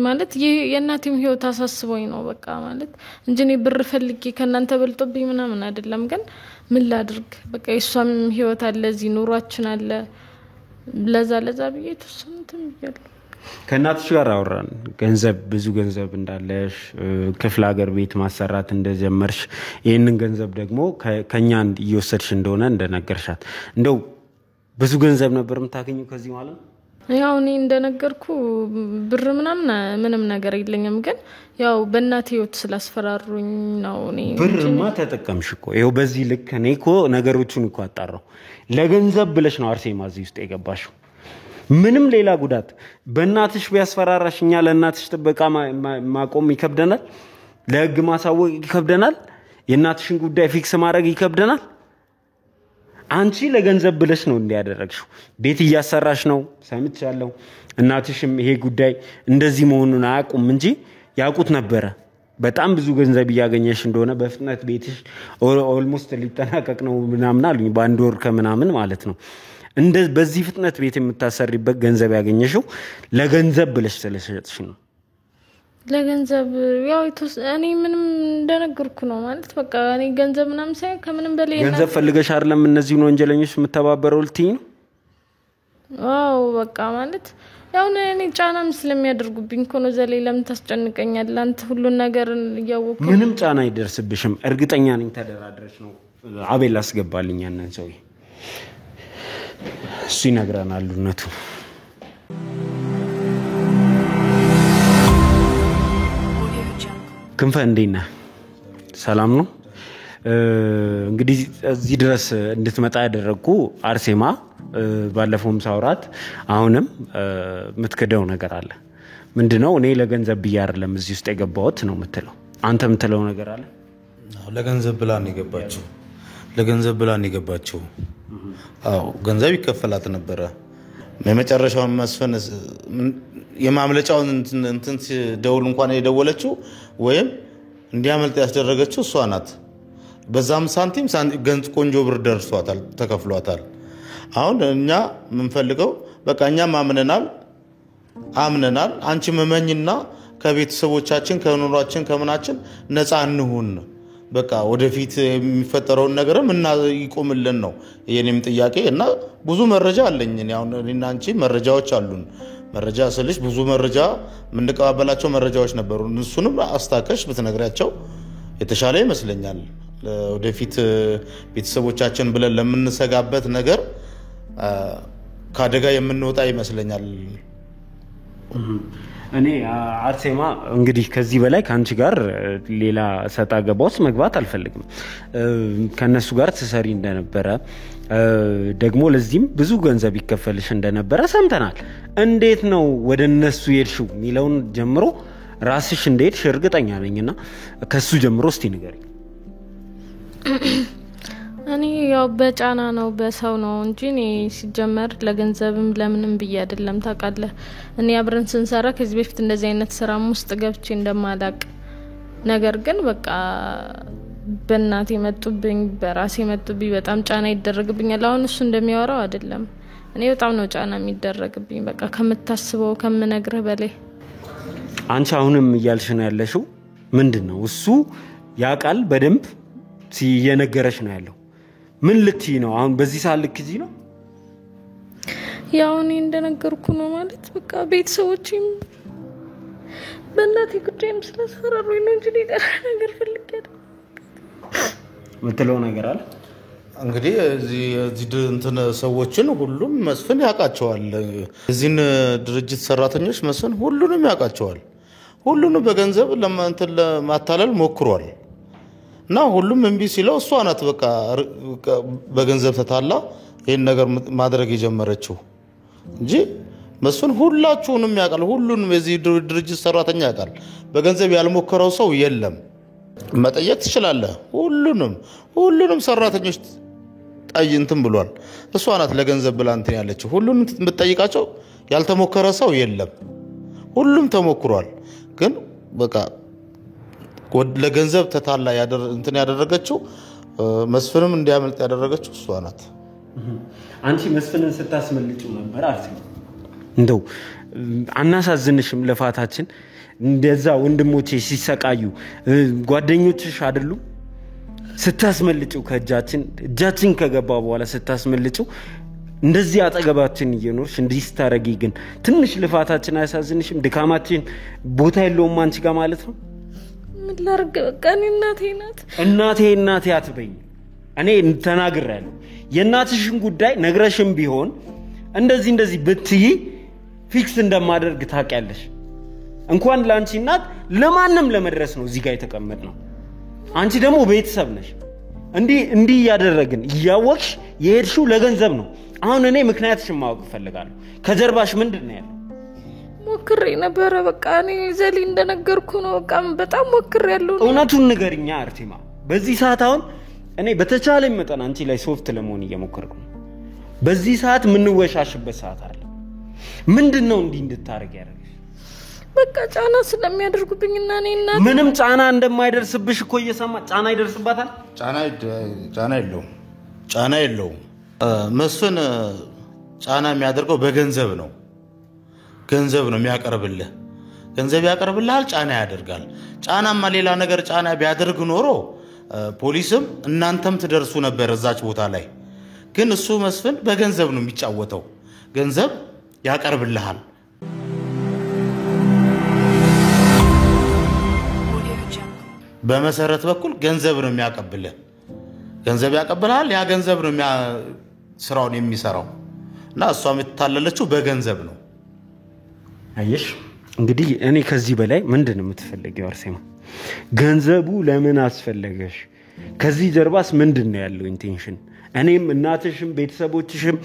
ማለት የእናቴም ህይወት አሳስቦኝ ነው በቃ ማለት እንጂ እኔ ብር ፈልጌ ከናንተ በልጦብኝ ምናምን አይደለም። ግን ምን ላድርግ በቃ የሷም ህይወት አለ እዚህ ኑሯችን አለ። ለዛ ብዬ ተሰምተም ይያል ከናትሽ ጋር አወራን ገንዘብ ብዙ ገንዘብ እንዳለሽ ክፍለ ሀገር ቤት ማሰራት እንደጀመርሽ ይሄንን ገንዘብ ደግሞ ከኛ እየወሰድሽ እንደሆነ እንደነገርሻት እንደው ብዙ ገንዘብ ነበር የምታገኘው ከዚህ ማለት ያው እኔ እንደነገርኩ ብር ምንም ነገር የለኝም ግን ያው በእናቴ ህይወት ስላስፈራሩኝ ነው እኔ ብርማ ተጠቀምሽ እኮ ይሄው በዚህ ልክ እኔ እኮ ነገሮቹን እኮ አጣራው ለገንዘብ ብለሽ ነው አርሴማ እዚህ ውስጥ የገባሽው ምንም ሌላ ጉዳት በእናትሽ ቢያስፈራራሽኛ ለእናትሽ ጥበቃ ማቆም ይከብደናል ለህግ ማሳወቅ ይከብደናል የእናትሽን ጉዳይ ፊክስ ማድረግ ይከብደናል አንቺ ለገንዘብ ብለሽ ነው እንዲያደረግሽው ቤት እያሰራሽ ነው ሰምቻለሁ እናትሽም ይሄ ጉዳይ እንደዚህ መሆኑን አያውቁም እንጂ ያውቁት ነበር በጣም ብዙ ገንዘብ ያገኘሽ እንደሆነ በፍጥነት ቤትሽ ኦልሞስት ሊጠናቀቅ ነው ምናምን አሉኝ በአንድ ወር ከምናምን ማለት ነው እንደ በዚህ ፍጥነት ቤት የምታሰሪበት ገንዘብ ያገኘሽው ለገንዘብ ብለሽ ስለሸጥሽ ነው ለገንዘብ ያው እኔ ምንም እንደነገርኩ ነው ማለት በቃ እኔ ገንዘብ ምናምን ሳይ ከምንም በላይ ገንዘብ ፈልገሽ አይደለም እነዚህ ወንጀለኞች የምተባበረው ልትይ ነው አው በቃ ማለት ያው እኔ ጫናም ስለሚያደርጉብኝ እኮ ነው ዘሌ ለምን ታስጨንቀኛለህ አንተ ሁሉ ነገር ያወቁ ምንም ጫና አይደርስብሽም እርግጠኛ ነኝ ተደራድረሽ ነው አቤል አስገባልኝ ያንን ሰው እሱ ይነግራናል እውነቱ ክንፈ እንዴት ነህ ሰላም ነው እንግዲህ እዚህ ድረስ እንድትመጣ ያደረኩ አርሴማ ባለፈውም ሳውራት አሁንም ምትከደው ነገር አለ ምንድነው እኔ ለገንዘብ ብዬ አይደለም እዚህ ውስጥ የገባሁት ነው የምትለው አንተ የምትለው ነገር አለ ለገንዘብ ብላ ነው የገባችው አው ገንዘብ ይከፈላት ነበር የመጨረሻውን መስፈን የማምለጫውን እንትን ደውል እንኳን የደወለችው ወይም እንዲያመልጥ ያስደረገችው እሷ ናት በዛም ሳንቲም ገንዝ ቆንጆ ብር ደርሷታል ተከፍሏታል አሁን እኛ ምን ፈልገው በቃ እኛ አምነናል አንቺ መመኝና ከቤተሰቦቻችን ከኑሯችን ከመናችን ነፃ እንሁን በቃ ወደፊት የሚፈጠረው ነገርም እና ይቆምልን ነው የኔም ጥያቄ እና ብዙ መረጃ አለኝ እኔ አሁን እኔና አንቺ መረጃዎች አሉን መረጃ ስልሽ ብዙ መረጃ ምንቀባበላቸው መረጃዎች ነበሩ እሱንም አስታከሽ ብትነግራቸው የተሻለ ይመስለኛል ወደፊት ቤተሰቦቻችን ብለን ለምንሰጋበት ነገር ካደጋ የምንወጣ ይመስለኛል እኔ አርሴማ እንግዲህ ከዚህ በላይ ካንቺ ጋር ሌላ ሰጣ ገባውስ መግባት አልፈልግም ከነሱ ጋር ተሰሪ እንደነበረ ደግሞ ለዚህም ብዙ ገንዘብ ይከፈልሽ እንደነበረ ሰምተናል እንዴት ነው ወደነሱ የሄድሽው ሚለውን ጀምሮ ራስሽ እንዴት እርግጠኛ ነኝና ከሱ ጀምሮ እስቲ ንገሪ እኔ ያው በጫና ነው በሰው ነው እንጂ እኔ ሲጀመር ለገንዘብም ለምንም ብዬ አይደለም ታውቃለህ እኔ አብረን ስንሰራ ከዚህ በፊት እንደዚህ አይነት ስራም ውስጥ ገብቼ እንደማላቅ ነገር ግን በቃ በእናቴ መጡብኝ በራሴ መጡብኝ በጣም ጫና ይደረግብኛል አሁን እሱ እንደሚያወራው አይደለም እኔ በጣም ነው ጫና የሚደረግብኝ በቃ ከምታስበው ከምነግርህ በላይ አንቺ አሁንም እያልሽ ነው ያለሽው ምንድነው እሱ ያቃል በደንብ ሲየነገረሽ ነው ያለው ምን ልትይ ነው አሁን በዚህ ሰዓት ልክጂ ነው ያው እኔ እንደነገርኩ ነው ማለት በቃ ቤተሰቦችም በእናቴ ጉዳይም ስለሰራሩኝ ነው እንጂ ሌላ ነገር ፈልጌ አይደለም ምትለው ነገር አለ እንግዲህ እዚህ እንትን ሰዎችን ሁሉም መስፍን ያቃቸዋል እዚህን ድርጅት ሰራተኞች መስፍን ሁሉንም ያቃቸዋል ሁሉንም በገንዘብ ለማታለል ሞክሯል እና ሁሉም እንቢ ሲለው እሷ ናት በቃ በገንዘብ ተታላ ይሄን ነገር ማድረግ የጀመረችው እንጂ መስፍን ሁላችሁንም ያቃል ሁሉንም የዚህ ድርጅት ሰራተኛ ያቃል በገንዘብ ያልሞከረው ሰው የለም መጠየቅ ትችላለህ ሁሉንም ሰራተኞች ጠይንተም ብሏል እሷ ናት ለገንዘብ ብላ እንትን ያለችው ሁሉንም የምትጠይቃቸው ያልተሞከረ ሰው የለም ሁሉም ተሞክሯል ግን በቃ ለገንዘብ ተታላ እንትን ያደረገችው መስፍንም እንዲያመልጥ ያደረገችው እሷ ናት አንቺ መስፍንን ስታስመልጪው ነበር አርሴማ እንደው አናሳዝንሽም ለፋታችን እንደዛ ወንድሞቼ ሲሰቃዩ ጓደኞችሽ አይደሉ ስታስመልጪው ከእጃችን ከገባ በኋላ ስታስመልጪው እንደዚህ አጠገባችን እየኖርሽ እንዲህ ስታረጊ ግን ትንሽ ልፋታችን አያሳዝንሽም? ድካማችን ቦታ የለውም አንቺ ጋር ማለት ነው? ምን ላድርግ በቃ እኔ እናቴ አትበይኝ። እኔ ተናግሬያለሁ። የእናትሽን ጉዳይ ነግረሽም ቢሆን እንደዚህ ብትይ ፊክስ እንደማደርግ ታውቂያለሽ። እንኳን ላንቺ እናት ለማንም ለመድረስ ነው እዚህ ጋር የተቀመጥነው። አንቺ ደግሞ ቤተሰብ ነሽ። እንዲህ ያደረግን እያወቅሽ የሄድሽው ለገንዘብ ነው። አሁን እኔ ምክንያትሽን ማወቅ ፈልጋለሁ። ከጀርባሽ ምንድነው ያለው? ሞክሬ ነበር በቃ እኔ ዘሊ እንደነገርኩ ነው። በቃ በጣም ሞክሬያለሁ። እውነቱን ንገሪኛ አርቲማ። በዚህ ሰዓት አሁን እኔ በተቻለኝ መጠን አንቺ ላይ ሶፍት ለመሆን እየሞከርኩ ነው። በዚህ ሰዓት ምንወሻሽበት ሰዓት አለ። ምንድነው እንዲህ እንድታረግ ያደረገሽ? በቃ ጫና ስለሚያደርጉብኝና እኔና ምንም ጫና እንደማይደርስብሽ እኮ እየሰማ ጫና ይደርስባታል። ጫና የለውም። መስፍን ጫና የሚያደርገው በገንዘብ ነው። ገንዘብ ነው የሚያቀርብልህ። ገንዘብ ያቀርብልሃል፣ ጫና ያደርጋል። ጫናማ ሌላ ነገር ጫና ቢያደርግ ኖሮ ፖሊስም እናንተም ትደርሱ ነበር እዛች ቦታ ላይ። ግን እሱ መስፍን በገንዘብ ነው የሚጫወተው። ገንዘብ ያቀርብልሃል። በመሰረት በኩል ገንዘብ ነው የሚያቀብልህ። ገንዘብ ያቀብልሃል። ያ ገንዘብ ነው ስራውን የሚሰራው እና እሷ የምትታለለችው በገንዘብ ነው። አየሽ እንግዲህ እኔ ከዚህ በላይ ምንድነው የምትፈልጊው አርሴማ? ገንዘቡ ለምን አስፈለገሽ? ከዚህ ጀርባስ ምንድነው ያለው ኢንቴንሽን? እኔም እናትሽም ቤተሰቦችሽም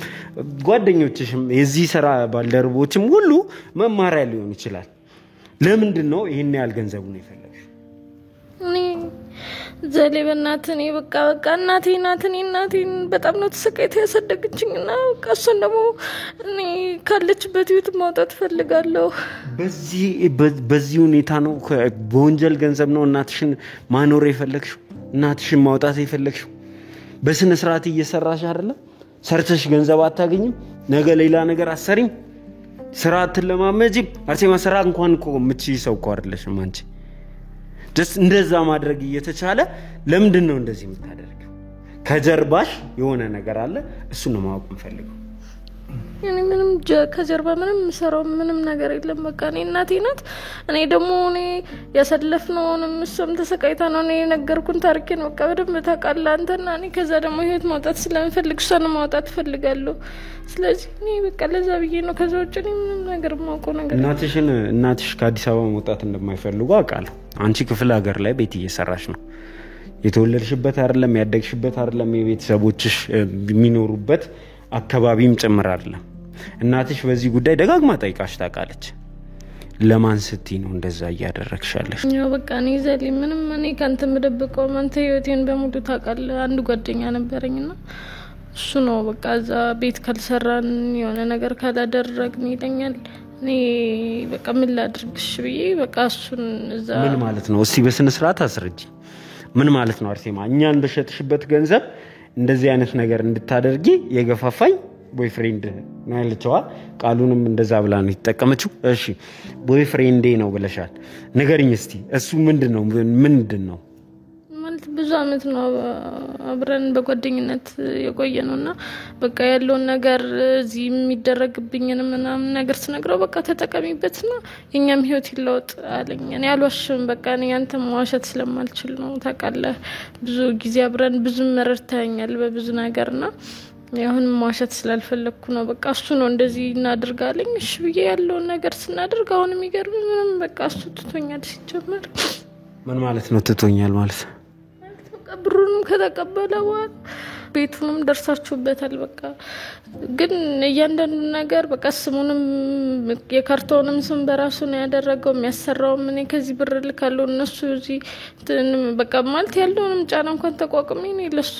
ጓደኞችሽም የዚህ ስራ ባልደረቦችም ሁሉ መማሪያ ሊሆን ይችላል። ለምንድነው ይሄን ያህል ገንዘቡን የፈለግሽው? እኔ ዘሌ በእናትህ በቃ እናቴን በጣም ነው ተሰቃይታ ያሳደገችኝና በቃ እሷን ደግሞ እኔ ካለችበት ህይወት ማውጣት ፈልጋለሁ። በዚህ ሁኔታ ነው በወንጀል ገንዘብ ነው እናትሽን ማኖር የፈለግሽው? እናትሽን ማውጣት የፈለግሽው? በስነ ስርዓት እየሰራሽ አይደለም? ሰርተሽ ገንዘብ አታገኝም? ነገ ሌላ ነገር አሰሪም? ስራ አትለማመጂም? አርሴማ ስራ እንኳን እኮ የምትችይ ሰው እኮ አይደለሽም አንቺ። እንደዛ ማድረግ እየተቻለ ለምንድን ነው እንደዚህ የምታደርጊው? ከጀርባሽ የሆነ ነገር አለ። እሱ ነው ማወቅ የምፈልገው። እኔ ምንም ከጀርባ ምንም ሰራው ምንም ነገር የለም። በቃ እኔ እናቴ ናት። እኔ ደግሞ ያሰለፍነውንም እሷም ተሰቃይታ ነው እኔ ነገርኩን ታሪኬን በቃ በደንብ ታውቃለህ አንተና እኔ። ከዛ ደግሞ ህይወት ማውጣት ስለምፈልግ እሷን ማውጣት ፈልጋለሁ። ስለዚህ እኔ በቃ ለዛ ብዬ ነው። ከዛ ውጭ እኔ ምንም ነገር ማውቀው ነገር እናትሽ ከአዲስ አበባ መውጣት እንደማይፈልጉ አውቃለሁ። አንቺ ክፍለ ሀገር ላይ ቤት እየሰራሽ ነው። የተወለድሽበት አይደለም፣ ያደግሽበት አይደለም፣ የቤተሰቦችሽ የሚኖሩበት አካባቢም ጭምር አይደለም። እናትሽ በዚህ ጉዳይ ደጋግማ ጠይቃሽ ታውቃለች። ለማን ስትይ ነው እንደዛ እያደረግሻለሽ? ያው በቃ እኔ ዘሊ ምንም እኔ ካንተ መደብቀው አንተ ህይወቴን በሙሉ ታውቃለህ። አንድ ጓደኛ ነበረኝና እሱ ነው በቃ እዛ ቤት ካልሰራን የሆነ ነገር ካላደረግን ይለኛል። እኔ በቃ ምን ላድርግሽ ብዬ በቃ እሱን እዛ ምን ማለት ነው? እስቲ በስነ ስርዓት አስረጂ። ምን ማለት ነው አርሴማ? እኛን በሸጥሽበት ገንዘብ እንደዚህ አይነት ነገር እንድታደርጊ የገፋፋኝ ቦይፍሬንድ ነው ያለችዋ። ቃሉንም እንደዛ ብላ ነው የተጠቀመችው። እሺ ቦይፍሬንዴ ነው ብለሻል። ንገሪኝ እስቲ እሱ ምንድነው ማለት? ብዙ አመት ነው አብረን በጓደኝነት የቆየነውና በቃ ያለውን ነገር እዚህ የሚደረግብኝን ምናምን ነገር ስነግረው በቃ ተጠቀሚበትና የኛም ህይወት ይለውጥ አለኝ። እኔ አልዋሽም። በቃ እኔ አንተም ዋሸት ስለማልችል ነው ታውቃለህ። ብዙ ጊዜ አብረን ብዙ መረርታኛል በብዙ ነገርና ያሁን ማዋሸት ስላልፈለኩ ነው። በቃ እሱ ነው እንደዚህ እናድርጋለኝ። እሺ ብዬ ያለውን ነገር ስናደርግ አሁን የሚገርም ምንም በቃ እሱ ትቶኛል። ሲጀመር ምን ማለት ነው ትቶኛል ማለት? ብሩንም ከተቀበለ በኋላ ቤቱንም ደርሳችሁበታል። በቃ ግን እያንዳንዱ ነገር በቃ ስሙንም የካርታውንም ስም በራሱ ነው ያደረገው። የሚያሰራውም እኔ ከዚህ ብር ልካለሁ እነሱ እዚህ በቃ ማለት ያለውንም ጫና እንኳን ተቋቁሜ እኔ ለሱ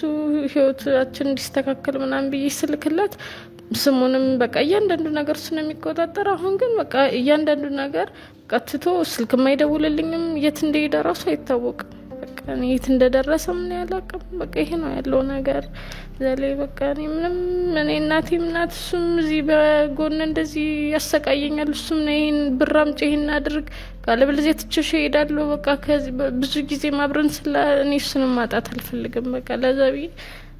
ህይወታችን እንዲስተካከል ምናምን ብዬ ስልክላት ስሙንም በቃ እያንዳንዱ ነገር እሱ ነው የሚቆጣጠር። አሁን ግን በቃ እያንዳንዱ ነገር ቀጥቶ ስልክ የማይደውልልኝም የት እንደሄደ ራሱ አይታወቅም። በቃ እኔ የት እንደደረሰ ምን ያላቀም። በቃ ይሄ ነው ያለው ነገር ዘሌ። በቃ እኔ ምንም እኔ እናቴም ናት እሱም እዚህ በጎን እንደዚህ ያሰቃየኛል። እሱም ነው ይሄን ብር አምጪ ይሄን አድርግ ካለበለዚያ ትቼሽ እሄዳለሁ። በቃ ከዚህ ብዙ ጊዜ ማብረን ስለ እኔ እሱንም ማጣት አልፈልግም። በቃ ለዛ ብዬ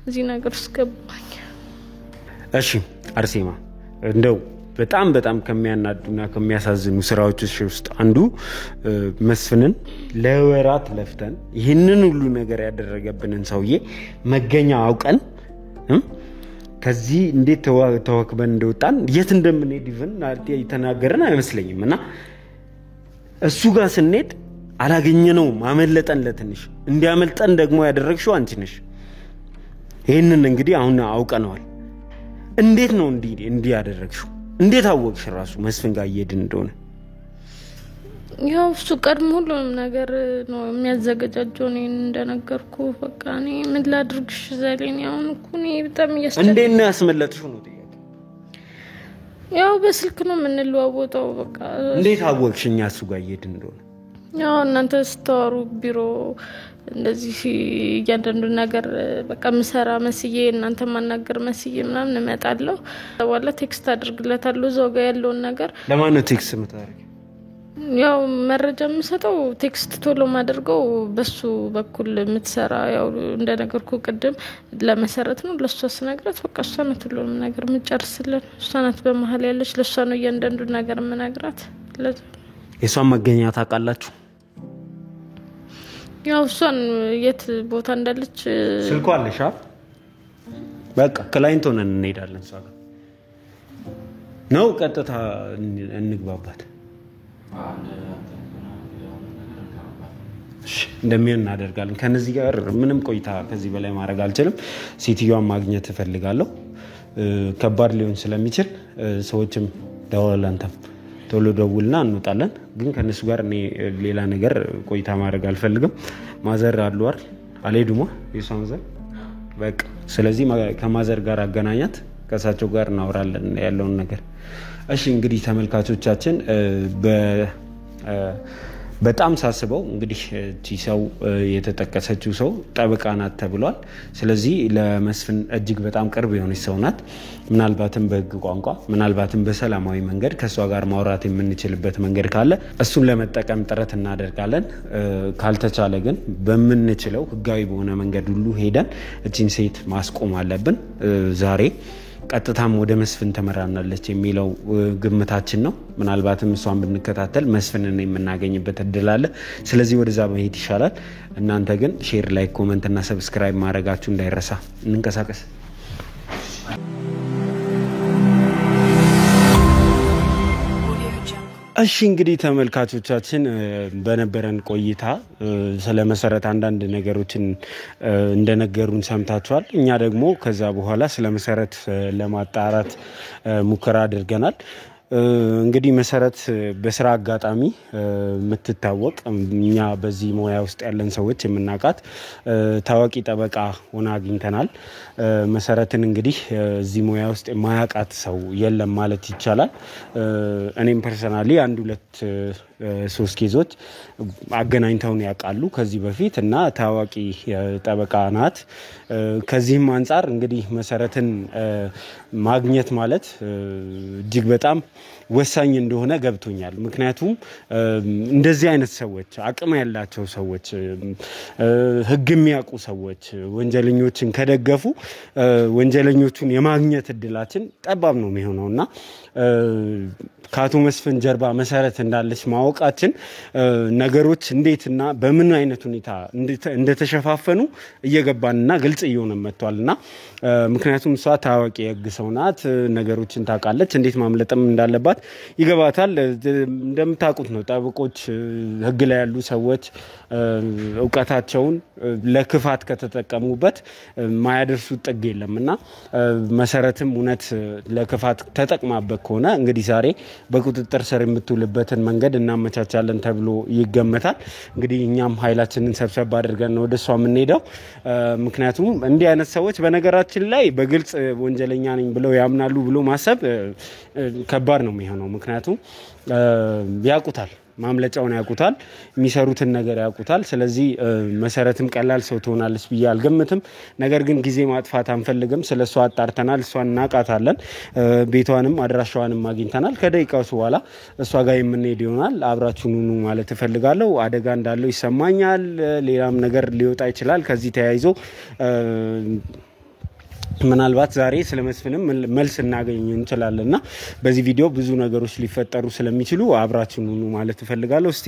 እዚህ ነገር ውስጥ ገባኝ። እሺ አርሴማ እንደው በጣም ከሚያናዱና ከሚያሳዝኑ ስራዎች ውስጥ አንዱ መስፍንን ለወራት ለፍተን ይህንን ሁሉ ነገር ያደረገብንን ሰውዬ መገኛ አውቀን ከዚህ እንዴት ተዋክበን እንደወጣን የት እንደምንሄድ ይፈን የተናገረን አይመስለኝም እና እሱ ጋር ስንሄድ አላገኘነውም አመለጠን ለትንሽ እንዲያመልጠን ደግሞ ያደረግሽው አንቺ ነሽ ይሄንን እንግዲህ አሁን አውቀናል እንዴት ነው እንዲህ ያደረግሽው እንዴት አወቅሽ ራሱ መስፍን ጋር እየሄድን እንደሆነ ያው እሱ ቀድሞ ሁሉንም ነገር ነው የሚያዘጋጀው ነው እንደነገርኩ በቃ እኔ ምን ላድርግሽ ዘሌን አሁን እኮ እኔ በጣም እንዴት ነው ያስመለጥሽው ነው ጥያቄ ያው በስልክ ነው የምንለዋወጠው በቃ እንዴት አወቅሽኛ እሱ ጋር እየሄድን እንደሆነ ያው እናንተ ስታወሩ ቢሮ እንደዚህ እያንዳንዱ ነገር በቃ ምሰራ መስዬ እናንተ ማናገር መስዬ ምናምን እመጣለሁ በኋላ ቴክስት አድርግለታለሁ እዛው ጋር ያለውን ነገር ለማን ነው ቴክስት የምታደርጊው ያው መረጃ የምሰጠው ቴክስት ቶሎ ማድርገው በሱ በኩል የምትሰራ ያው እንደነገርኩ ቅድም ለመሰረት ነው ለሷ ስነግራት በቃ እሷ ነው ሁሉንም ነገር የምጨርስልን እሷ ናት በመሃል ያለች ለሷ ነው እያንዳንዱ ነገር የምነግራት የሷን መገኛ ታውቃላችሁ ያው እሷን የት ቦታ እንዳለች ስልኳ አለሽ በቃ ክላይንት ሆነን እንሄዳለን እሷ ጋር ነው ቀጥታ እንግባባት እንደምን እናደርጋለን ከነዚህ ጋር ምንም ቆይታ ከዚህ በላይ ማድረግ አልችልም ሲቲዩን ማግኘት እፈልጋለሁ ከባድ ሊሆን ስለሚችል ሰዎችም ደውላለንተም ቶሎ ደውልና እንወጣለን ግን ከነሱ ጋር እኔ ሌላ ነገር ቆይታ ማድረግ አልፈልግም ማዘር አሉ አይደል አልሄዱማ የሷንዘር በቃ ስለዚህ ከማዘር ጋር አገናኛት ከሳቸው ጋር እናወራለን ያለውን ነገር እሺ እንግዲህ ተመልካቾቻችን በጣም ሳስበው እንግዲህ ቲሳው የተጠቀሰችው ሰው ጠበቃ ናት ተብሏል ስለዚህ ለመስፍን እጅግ በጣም ቅርብ የሆነች ሰው ናት ምናልባትም በህግ ቋንቋ ምናልባትም በሰላማዊ መንገድ ከሷ ጋር ማውራት የምንችልበት መንገድ ካለ እሱን ለመጠቀም ጥረት እናደርጋለን ካልተቻለ ግን በመንችለው ህጋዊ በሆነ መንገድ ሁሉ ሄደን እቺን ሴት ማስቆም አለብን ዛሬ ቀጥታም ወደ መስፍን ተመራናለች የሚለው ግምታችን ነው ምናልባትም እሷን ብንከታተል መስፍንን የምናገኝበት እድል አለ ስለዚህ ወደዛ መሄድ ይሻላል እናንተ ግን ሼር ላይክ ኮሜንት እና ሰብስክራይብ ማድረጋችሁ እንዳይረሳ እንንቀሳቀስ እሺ እንግዲህ ተመልካቾቻችን በነበረን ቆይታ ስለ መሰረት አንዳንድ ነገሮችን እንደነገሩን ሰምታችኋል እኛ ደግሞ ከዛ በኋላ ስለ መሰረት ለማጣራት ሙከራ አድርገናል እንግዲህ መሰረት በስራ አጋጣሚ የምትታወቅ እኛ በዚህ ሙያ ውስጥ ያለን ሰዎች የምናቃት ታዋቂ ጠበቃ ሆና አግኝተናል መሰረትን እንግዲህ እዚህ ሙያ ውስጥ የማያቃት ሰው የለም ማለት ይቻላል እኔም ፐርሰናሊ አንድ ሁለት ሶስት ኬዞች አገናኝተውን ያውቃሉ ከዚህ በፊት እና ታዋቂ ጠበቃ ናት ከዚህም አንፃር እንግዲህ መሰረትን ማግኘት ማለት እጅግ በጣም ወሳኝ እንደሆነ ገብቶኛል ምክንያቱም እንደዚህ አይነት ሰዎች አቅም ያላቸው ሰዎች ህግ የሚያውቁ ሰዎች ወንጀለኞችን ከደገፉ ወንጀለኞቹን የማግኘት እድላችን ጠባብ ነው የሚሆነውና ካቶ መስፍን ጀርባ መሰረት እንዳለች ማወቃችን ነገሮች እንዴትና በምን አይነት ሁኔታ እንደተሸፋፈኑ እየገባንና ግልጽ እየሆነ መጥቷልና ምክንያቱም እሷ ታዋቂ የህግ ሰው ናት ነገሮችን ታውቃለች እንዴት ማምለጥም እንዳለባት ይገባታል እንደምታውቁት ነው ጠበቆች ህግ ላይ ያሉ ሰዎች ዕውቀታቸውን ለክፋት ከተጠቀሙበት ማያደርሱት ጥግ የለምና መሰረትም እውነት ለክፋት ተጠቅማበት ከሆነ እንግዲህ ዛሬ በቁጥጥር ስር የምትውልበትን መንገድ እናመቻቻለን ተብሎ ይገመታል እንግዲህ እኛም ኃይላችንን ሰብሰብ አድርገን ነው ወደሷ የምንሄደው ምክንያቱም እንዲህ አይነት ሰዎች በነገራችን ላይ በግልጽ ወንጀለኛ ነኝ ብለው ያምናሉ ብሎ ማሰብ ከባድ ነው የሚሆነው ምክንያቱም ያውቁታል ማምለጫውን ያውቁታል የሚሰሩትን ነገር ያውቁታል ስለዚህ መሰረትም ቀላል ሰው ትሆናለች ብዬ አልገምትም ነገር ግን ጊዜ ማጥፋት አንፈልግም ስለሷ አጣርተናል እሷን እናቃታለን ቤቷንም አድራሻዋንም አግኝተናል ከደቂቃው በኋላ እሷ ጋር የምንሄድ ይሆናል አብራችሁን ሁኑ ማለት እፈልጋለሁ አደጋ እንዳለው ይሰማኛል ሌላም ነገር ሊወጣ ይችላል ከዚህ ተያይዞ ምናልባት ዛሬ ስለመስፍንም መልስ እናገኝ እንችላለንና በዚህ ቪዲዮ ብዙ ነገሮች ሊፈጠሩ ስለሚችሉ አብራችሁን ሁኑ ማለት እፈልጋለሁ። እስቲ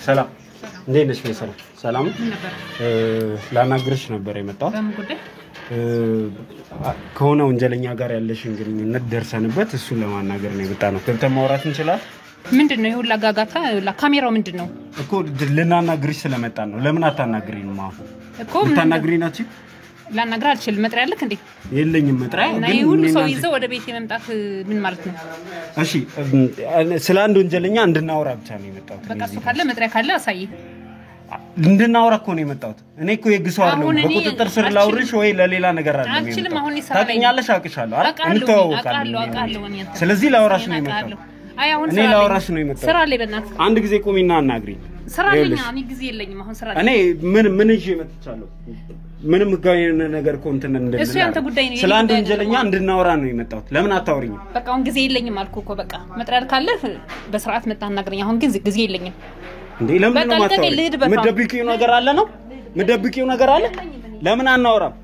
ሰላም እንዴት ነሽ? ሰላም ላናግርሽ ነበር የመጣሁት። ከሆነ ወንጀለኛ ጋር ያለሽን ግንኙነት ደርሰንበት እሱን ለማናገር ነው የመጣነው። ገብተን ማውራት እንችላለን? ምንድነው ይሁላ ጋጋታ? ካሜራው ምንድነው እኮ ልናናግርሽ ስለመጣን ነው። ለምን አታናግሪንም? አሁን እኮ ልታናግሪናች? ላናግር አልችልም። መጥሪያ አለክ እንዴ? የለኝም መጥሪያ። ግን ሁሉ ሰው ይዘው ወደ ቤት የመምጣት ምን ማለት ነው? እሺ ስለ አንድ ወንጀለኛ እንድናወራ ብቻ ነው የመጣሁት። በቃ እሱ ካለ መጥሪያ ካለ አሳይ። እንድናወራ እኮ ነው የመጣሁት። እኔ እኮ የግሰው አይደለም በቁጥጥር ስር ላውርሽ ወይ ለሌላ ነገር አይደለም። አልችልም። አሁን ይሰራል። ታውቂኛለሽ፣ አውቅሻለሁ አይደል? እንተዋወቃለን። ስለዚህ ላወራሽ ነው የመጣሁት። አይ አሁን እኔ ላወራሽ ነው የመጣሁት። ስራ ላይ በእናትህ አንድ ጊዜ ቁሚና አናግሪኝ። ስራ ላይ እኔ ጊዜ የለኝም አሁን ስራ ላይ። እኔ ምን ይዤ መጥቻለሁ? ምንም ህጋዊ ነገር ኮንተንት እንደምን እሱ ያንተ ጉዳይ ነው። ስለ አንድ ወንጀለኛ እንድናወራ ነው የመጣሁት። ለምን አታወሪኝ? በቃ አሁን ጊዜ የለኝም አልኩህ እኮ። በቃ መጥሪያ ካለ በስርዓት መጣናግረኝ። አሁን ግን ጊዜ የለኝም። እንዴ ለምን ነው ማታወሪኝ? ምደብቂው ነገር አለ ነው? ምደብቂው ነገር አለ? ለምን አናወራም?